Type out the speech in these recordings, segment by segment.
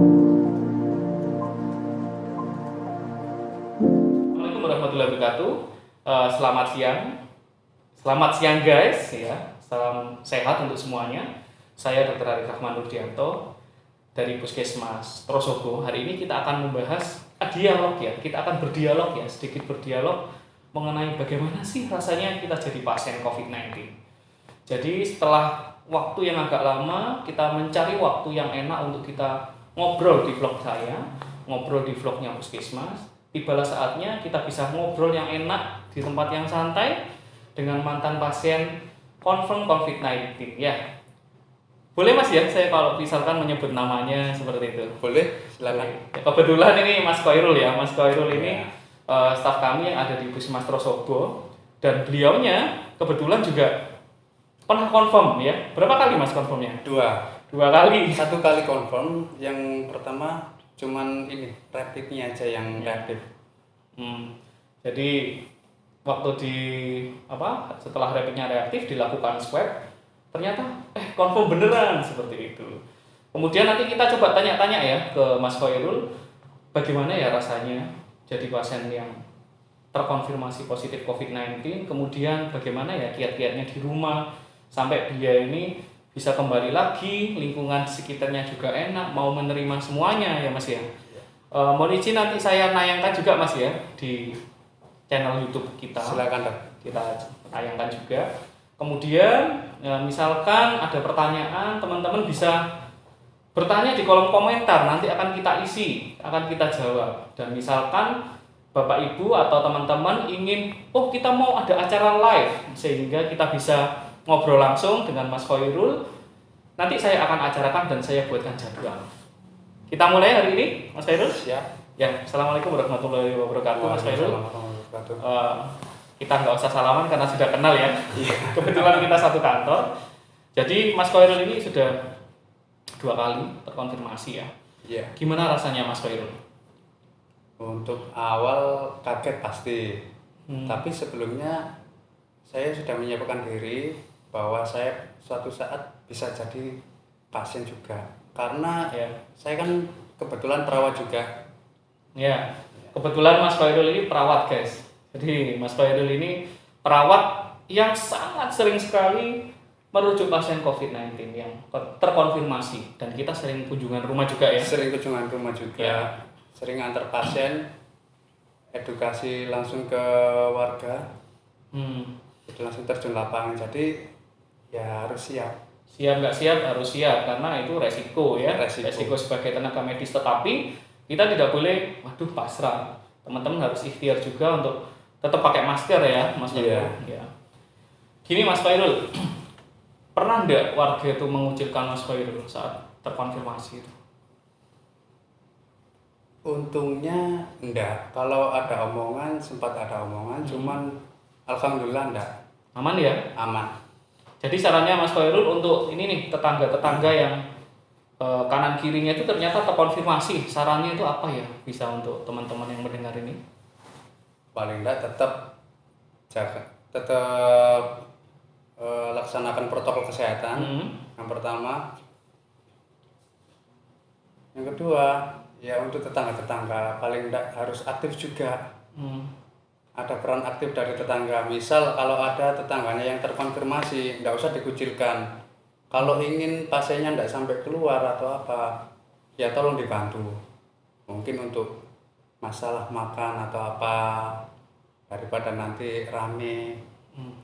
Assalamualaikum warahmatullahi wabarakatuh. Selamat siang. Selamat siang guys ya. Salam sehat untuk semuanya. Saya Dr. Arif Rahman Nurdianto dari Puskesmas Trosobo. Hari ini kita akan membahas dialog ya. Kita akan berdialog ya, sedikit berdialog mengenai bagaimana sih rasanya kita jadi pasien COVID-19. Jadi setelah waktu yang agak lama, kita mencari waktu yang enak untuk kita ngobrol di vlog saya, ngobrol di vlognya Puskesmas. Tibalah saatnya kita bisa ngobrol yang enak di tempat yang santai dengan mantan pasien confirm COVID-19 ya. Boleh Mas ya, saya kalau misalkan menyebut namanya seperti itu. Boleh, silakan. Ya, kebetulan ini Mas Koirul ya, Mas Koirul ini staf kami yang ada di Puskesmas Trosobo dan beliaunya kebetulan juga pernah confirm ya. Berapa kali Mas confirmnya? Dua kali. Satu kali confirm, yang pertama cuman ini rapidnya aja yang reaktif. Jadi waktu setelah rapidnya reaktif dilakukan swab, ternyata confirm beneran seperti itu. Kemudian nanti kita coba tanya-tanya ya ke Mas Khairul, bagaimana ya rasanya jadi pasien yang terkonfirmasi positif COVID-19, kemudian bagaimana ya kiat-kiatnya di rumah sampai dia ini bisa kembali lagi, lingkungan sekitarnya juga enak, mau menerima semuanya ya Mas ya. Mohon izin nanti saya nayangkan juga Mas ya di channel YouTube kita. Silakan Dok. Kita tayangkan juga. Kemudian misalkan ada pertanyaan, teman-teman bisa bertanya di kolom komentar, nanti akan kita isi, akan kita jawab. Dan misalkan Bapak Ibu atau teman-teman ingin, kita mau ada acara live sehingga kita bisa ngobrol langsung dengan Mas Khairul, nanti saya akan acarakan dan saya buatkan jadwal. Kita mulai hari ini, Mas Khairul? Siap. Ya, Assalamualaikum warahmatullahi wabarakatuh, Mas Khairul. Kita nggak usah salaman karena sudah kenal ya. Kebetulan kita satu kantor. Jadi Mas Khairul ini sudah 2 kali terkonfirmasi ya. Iya. Gimana rasanya Mas Khairul? Untuk awal kaget pasti. Tapi sebelumnya saya sudah menyiapkan diri bahwa saya suatu saat bisa jadi pasien juga. Karena saya kan kebetulan perawat juga. Ya. Kebetulan Mas Khairul ini perawat, guys. Jadi Mas Khairul ini perawat yang sangat sering sekali merujuk pasien COVID-19 yang terkonfirmasi, dan kita sering kunjungan rumah juga ya. Sering kunjungan rumah juga. Ya. Sering antar pasien, edukasi langsung ke warga. Itu langsung terjun lapangan. Jadi ya harus siap. Siap nggak siap harus siap karena itu resiko ya. Resiko sebagai tenaga medis, tetapi kita tidak boleh pasrah. Teman-teman harus ikhtiar juga untuk tetap pakai masker ya Mas Khairul. Ya. Gini Mas Khairul, pernah enggak warga itu mengucilkan Mas Khairul saat terkonfirmasi itu? Untungnya enggak. Kalau ada omongan, sempat ada omongan, cuman alhamdulillah enggak. Aman ya? Aman. Jadi sarannya Mas Khairul untuk ini nih, tetangga-tetangga yang kanan kirinya itu ternyata terkonfirmasi, sarannya itu apa ya? Bisa untuk teman-teman yang mendengar ini? Paling enggak tetap laksanakan protokol kesehatan. Yang pertama. Yang kedua, ya untuk tetangga-tetangga paling enggak harus aktif juga. Ada peran aktif dari tetangga. Misal kalau ada tetangganya yang terkonfirmasi, enggak usah dikucilkan. Kalau ingin pasiennya enggak sampai keluar atau apa, ya tolong dibantu. Mungkin untuk masalah makan atau apa, daripada nanti rame.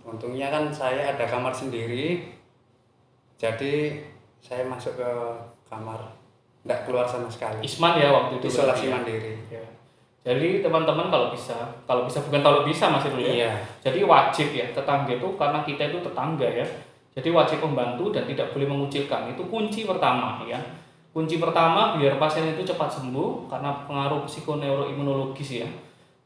Untungnya kan saya ada kamar sendiri, jadi saya masuk ke kamar, enggak keluar sama sekali. Isman ya waktu itu. Isolasi mandiri. Ya. Jadi teman-teman kalau bisa Mas Irul ya. Iya. Jadi wajib ya tetangga itu, karena kita itu tetangga ya. Jadi wajib membantu dan tidak boleh mengucilkan. Itu kunci pertama ya. Kunci pertama biar pasien itu cepat sembuh karena pengaruh psikoneuroimunologis ya.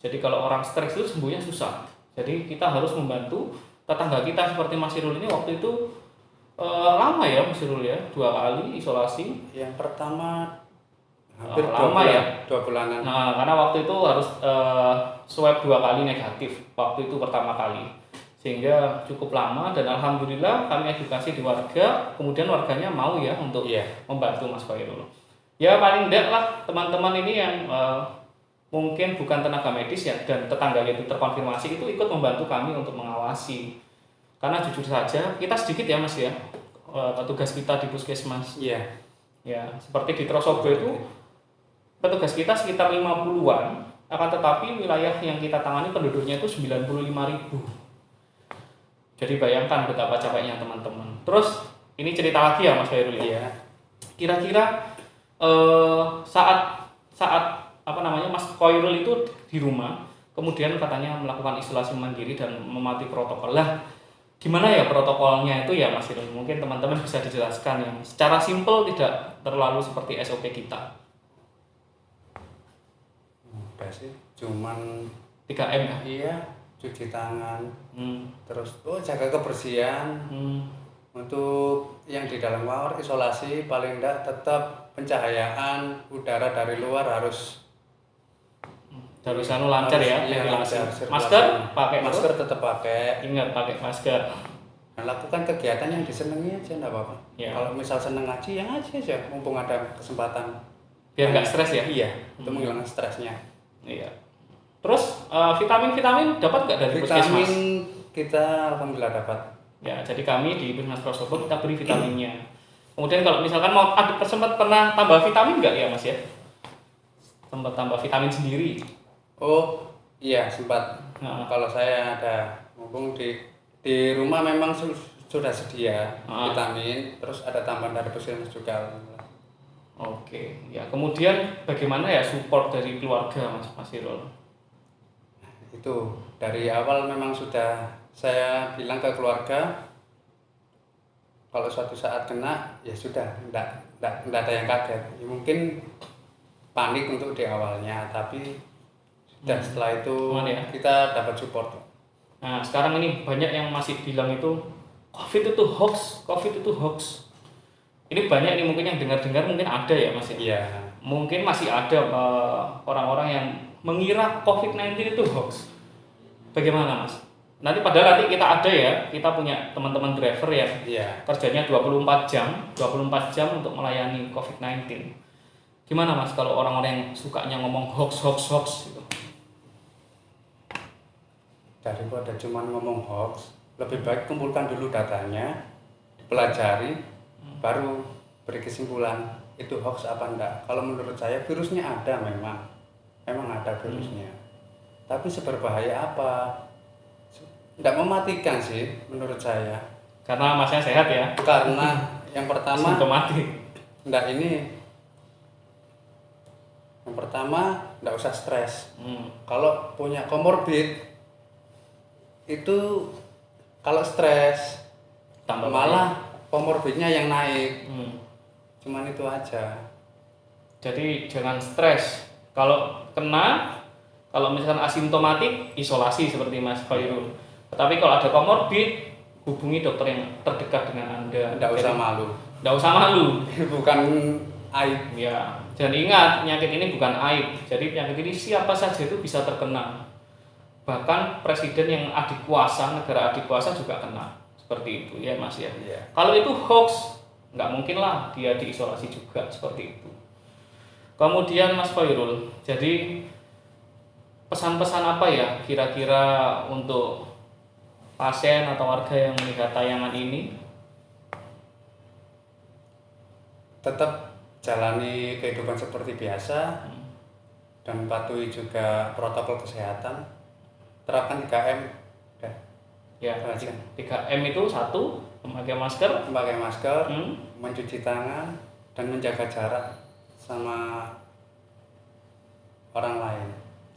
Jadi kalau orang stres itu sembuhnya susah. Jadi kita harus membantu tetangga kita seperti Mas Irul ini waktu itu lama ya Mas Irul ya, 2 kali isolasi. Yang pertama hampir lama ya, 2 bulanan. Nah, karena waktu itu harus swab 2 kali negatif waktu itu pertama kali, sehingga cukup lama. Dan alhamdulillah kami edukasi di warga, kemudian warganya mau ya untuk membantu Mas Khairul. Ya paling enggak lah teman-teman ini yang mungkin bukan tenaga medis ya dan tetangganya itu terkonfirmasi itu ikut membantu kami untuk mengawasi. Karena jujur saja kita sedikit ya Mas ya, petugas kita di puskesmas. Iya. Ya, seperti di Trosobo itu petugas kita sekitar 50-an, akan tetapi wilayah yang kita tangani penduduknya itu 95.000. Jadi bayangkan betapa capeknya teman-teman. Terus ini cerita lagi ya Mas Khairul ya. Kira-kira saat saat apa namanya Mas Khairul itu di rumah, kemudian katanya melakukan isolasi mandiri dan mematuhi protokol. Lah, gimana ya protokolnya itu ya Mas Khairul? Mungkin teman-teman bisa dijelaskan yang secara simpel tidak terlalu seperti SOP kita. Udah sih, cuman 3M ya. iya, cuci tangan, Hmm. terus jaga kebersihan. Untuk yang di dalam kamar isolasi paling enggak tetap pencahayaan udara dari luar harus Lancar ya, iya, ventilasi. lancar, sirkulasi. Masker pakai Masker terus? tetap pakai. Ingat pakai masker. Nah, lakukan kegiatan yang disenangi aja enggak apa-apa. Ya. Kalau misal seneng ngaji ya ngaji aja mumpung ada kesempatan. Biar nggak stres ya. Iya, untuk menghilangkan stresnya. Iya. Terus vitamin dapat nggak dari Vitamin puskesmas? kita alhamdulillah dapat. Ya, jadi kami di Puskesmas Trosobo kita beri vitaminnya. Kemudian kalau misalkan mau sempat pernah tambah vitamin nggak ya Mas ya? Sempat tambah vitamin sendiri. Oh iya sempat. Nah. Kalau saya ada mumpung di rumah memang sudah sedia vitamin, terus ada tambahan dari puskesmas juga. Oke, ya kemudian bagaimana ya support dari keluarga Mas Irul? Itu dari awal memang sudah saya bilang ke keluarga kalau suatu saat kena ya sudah enggak ada yang kaget. Ya, mungkin panik untuk di awalnya, tapi sudah setelah itu Ya? kita dapat support. Nah sekarang ini banyak yang masih bilang itu COVID itu hoax, COVID itu hoax. Ini banyak nih mungkin yang dengar-dengar mungkin ada ya Mas ya? Iya. Mungkin masih ada orang-orang yang mengira COVID-19 itu hoax. Bagaimana Mas? Nanti padahal nanti kita ada ya, kita punya teman-teman driver yang kerjanya 24 jam untuk melayani COVID-19. Gimana Mas kalau orang-orang yang sukanya ngomong hoax gitu? Daripada cuma ngomong hoax, lebih baik kumpulkan dulu datanya, pelajari, baru beri kesimpulan itu hoax apa enggak. Kalau menurut saya virusnya ada memang ada virusnya. Tapi seberbahaya apa? Enggak mematikan sih menurut saya. Karena Masnya sehat ya? Karena yang pertama simptomatik. Enggak ini. Yang pertama enggak usah stres. Kalau punya komorbid itu kalau stres tambah malah komorbidnya yang naik. Cuman itu aja. Jadi jangan stres. Kalau kena, kalau misalkan asimptomatik, isolasi seperti Mas Khairul. Tetapi kalau ada komorbid, hubungi dokter yang terdekat dengan Anda. Enggak usah malu. Enggak usah malu. Bukan aib. Ya, dan ingat penyakit ini bukan aib. Jadi penyakit ini siapa saja itu bisa terkena. Bahkan presiden yang adik kuasa, negara adik kuasa juga kena. Seperti itu ya Mas ya. Kalau itu hoax, nggak mungkin lah dia diisolasi juga seperti itu. Kemudian Mas Khairul, jadi pesan-pesan apa ya kira-kira untuk pasien atau warga yang melihat tayangan ini? Tetap jalani kehidupan seperti biasa dan patuhi juga protokol kesehatan. Terapkan 3M. Ya, 3M itu satu, memakai masker, mencuci tangan dan menjaga jarak sama orang lain.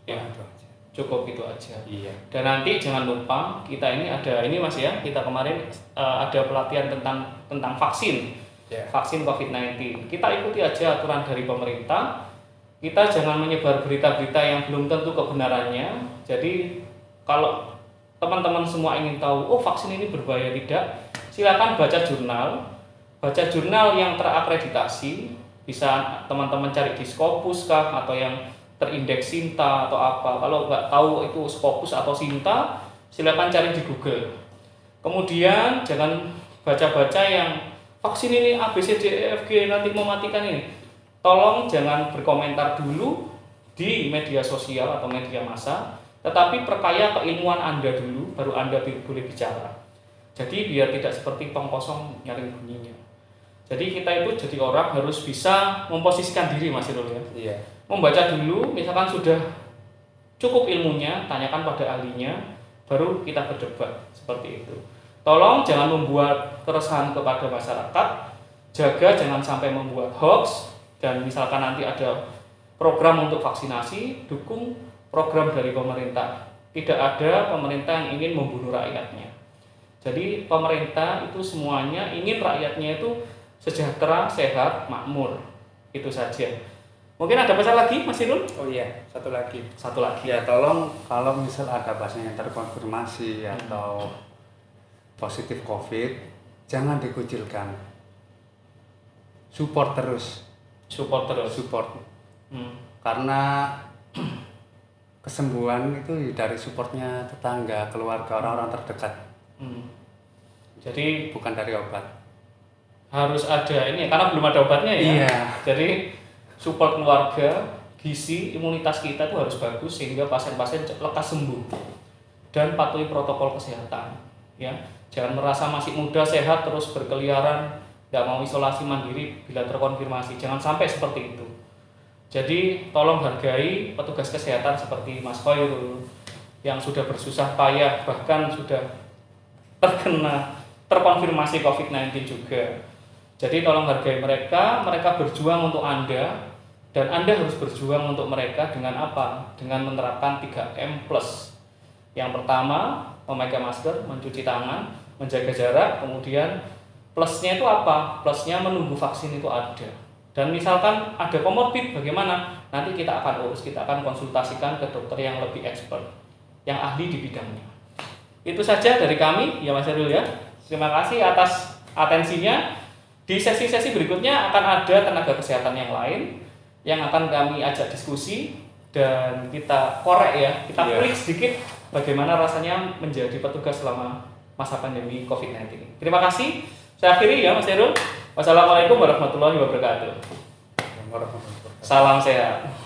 Ya, itu aja. cukup itu aja. Iya. Dan nanti jangan lupa kita ini ada ini Mas ya, kita kemarin ada pelatihan tentang vaksin. Vaksin COVID-19. Kita ikuti aja aturan dari pemerintah. Kita jangan menyebar berita-berita yang belum tentu kebenarannya. Jadi kalau teman-teman semua ingin tahu, oh vaksin ini berbahaya tidak, silakan baca jurnal yang terakreditasi. Bisa teman-teman cari di Scopus kah atau yang terindeks Sinta atau apa. Kalau nggak tahu itu Scopus atau Sinta, silakan cari di Google. Kemudian jangan baca-baca yang vaksin ini A B C D E F G nanti mematikan ini. tolong jangan berkomentar dulu di media sosial atau media massa, tetapi perkaya keilmuan Anda dulu, baru Anda boleh bicara. Jadi biar tidak seperti tong kosong nyaring bunyinya. Jadi kita itu jadi orang harus bisa memposisikan diri, Mas Irul ya. Iya. Membaca dulu, misalkan sudah cukup ilmunya, tanyakan pada ahlinya, baru kita berdebat seperti itu. Tolong jangan membuat keresahan kepada masyarakat, jaga jangan sampai membuat hoax, dan misalkan nanti ada program untuk vaksinasi, dukung program dari pemerintah. Tidak ada pemerintah yang ingin membunuh rakyatnya. Jadi pemerintah itu semuanya ingin rakyatnya itu sejahtera, sehat, makmur. Itu saja. Mungkin ada pesan lagi, Mas Irul? Oh iya, satu lagi. Satu lagi. Ya tolong kalau misal ada pasien yang terkonfirmasi atau positif COVID, jangan dikucilkan. Support terus. Support terus. Support. Karena kesembuhan itu dari supportnya tetangga, keluarga, orang-orang terdekat. Jadi bukan dari obat. Harus ada ini karena belum ada obatnya ya. Iya. Jadi support keluarga, gizi, imunitas kita itu harus bagus sehingga pasien-pasien lekas sembuh dan patuhi protokol kesehatan. Ya, jangan merasa masih muda sehat terus berkeliaran, nggak mau isolasi mandiri bila terkonfirmasi. Jangan sampai seperti itu. Jadi tolong hargai petugas kesehatan seperti Mas Khairul yang sudah bersusah payah bahkan sudah terkonfirmasi COVID-19 juga. Jadi tolong hargai mereka berjuang untuk Anda dan Anda harus berjuang untuk mereka dengan apa? Dengan menerapkan 3M+. Yang pertama, memakai masker, mencuci tangan, menjaga jarak, kemudian plusnya itu apa? Plusnya menunggu vaksin itu ada. Dan misalkan ada komorbid bagaimana? Nanti kita akan urus, kita akan konsultasikan ke dokter yang lebih expert, yang ahli di bidangnya. Itu saja dari kami, ya Mas Irul ya. Terima kasih atas atensinya. Di sesi-sesi berikutnya akan ada tenaga kesehatan yang lain yang akan kami ajak diskusi dan kita korek ya, kita klik sedikit bagaimana rasanya menjadi petugas selama masa pandemi COVID-19. Terima kasih. Saya akhiri ya Mas Irul. Wassalamualaikum warahmatullahi wabarakatuh. Salam sehat.